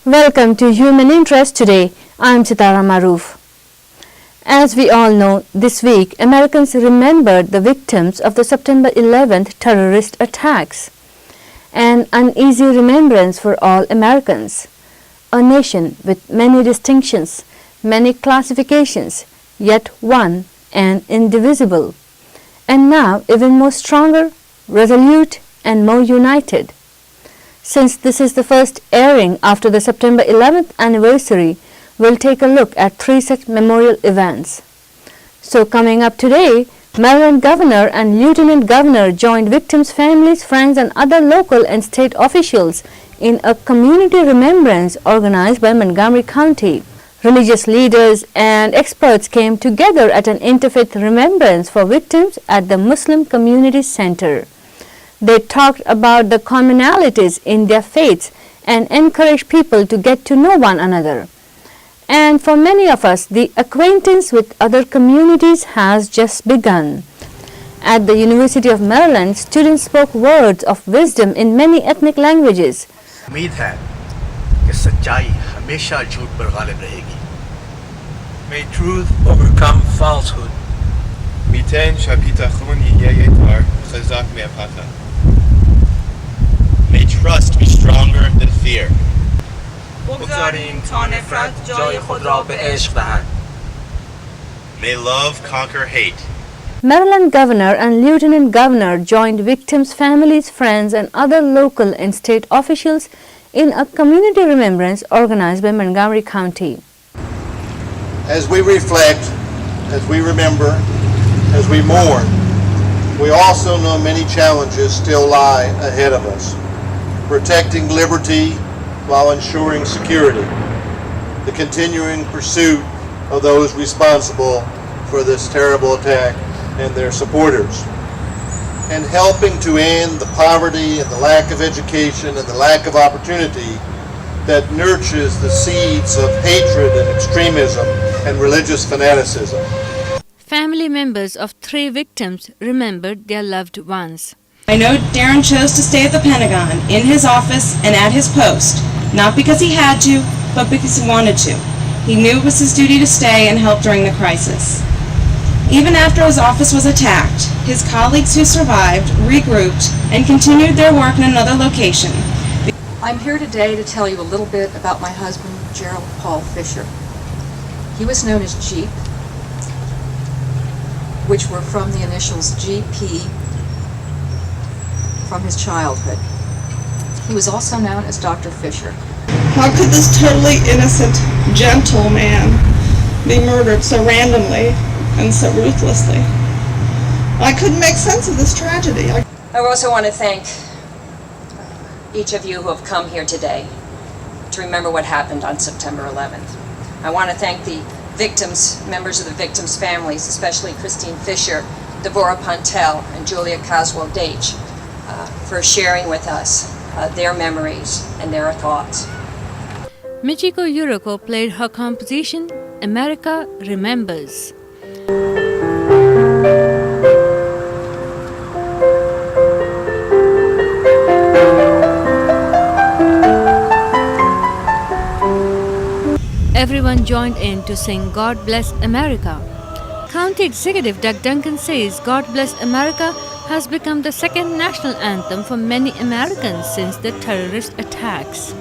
Welcome to Human Interest Today. I'm Sitara Maroof. As we all know, this week Americans remembered the victims of the September 11th terrorist attacks. An uneasy remembrance for all Americans. A nation with many distinctions, many classifications, yet one and indivisible. And now even more stronger, resolute, and more united. Since this is the first airing after the September 11th anniversary, we'll take a look at three such memorial events. So coming up today, Maryland Governor and Lieutenant Governor joined victims' families, friends, and other local and state officials in a community remembrance organized by Montgomery County. Religious leaders and experts came together at an interfaith remembrance for victims at the Muslim Community Center. They talked about the commonalities in their faiths and encouraged people to get to know one another. And for many of us, the acquaintance with other communities has just begun. At the University of Maryland, students spoke words of wisdom in many ethnic languages. उम्मीद है कि सच्चाई हमेशा झूठ पर गालिब रहेगी. May truth overcome falsehood. میتن شبیتخون یه تار خزاک میپاتا. May trust be stronger than fear. بگذاریم تا نفرت جای خود را به عشق دهد. May love conquer hate. Maryland Governor and Lieutenant Governor joined victims' families, friends, and other local and state officials in a community remembrance organized by Montgomery County. As we reflect, as we remember, as we mourn, we also know many challenges still lie ahead of us. Protecting liberty while ensuring security, the continuing pursuit of those responsible for this terrible attack and their supporters, and helping to end the poverty and the lack of education and the lack of opportunity that nurtures the seeds of hatred and extremism and religious fanaticism. Family members of three victims remembered their loved ones. I know Darren chose to stay at the Pentagon, in his office and at his post, not because he had to, but because he wanted to. He knew it was his duty to stay and help during the crisis. Even after his office was attacked, his colleagues who survived regrouped and continued their work in another location. I'm here today to tell you a little bit about my husband, Gerald Paul Fisher. He was known as Jeep, which were from the initials GP from his childhood. He was also known as Dr. Fisher. How could this totally innocent, gentle man be murdered so randomly and so ruthlessly? I couldn't make sense of this tragedy. I also want to thank each of you who have come here today to remember what happened on September 11th. I want to thank the victims, members of the victims' families, especially Christine Fisher, Devorah Pontel, and Julia Caswell-Deitch, for sharing with us their memories and their thoughts. Michiko Yuriko played her composition, America Remembers. Everyone joined in to sing God Bless America. County Executive Doug Duncan says God Bless America has become the second national anthem for many Americans since the terrorist attacks.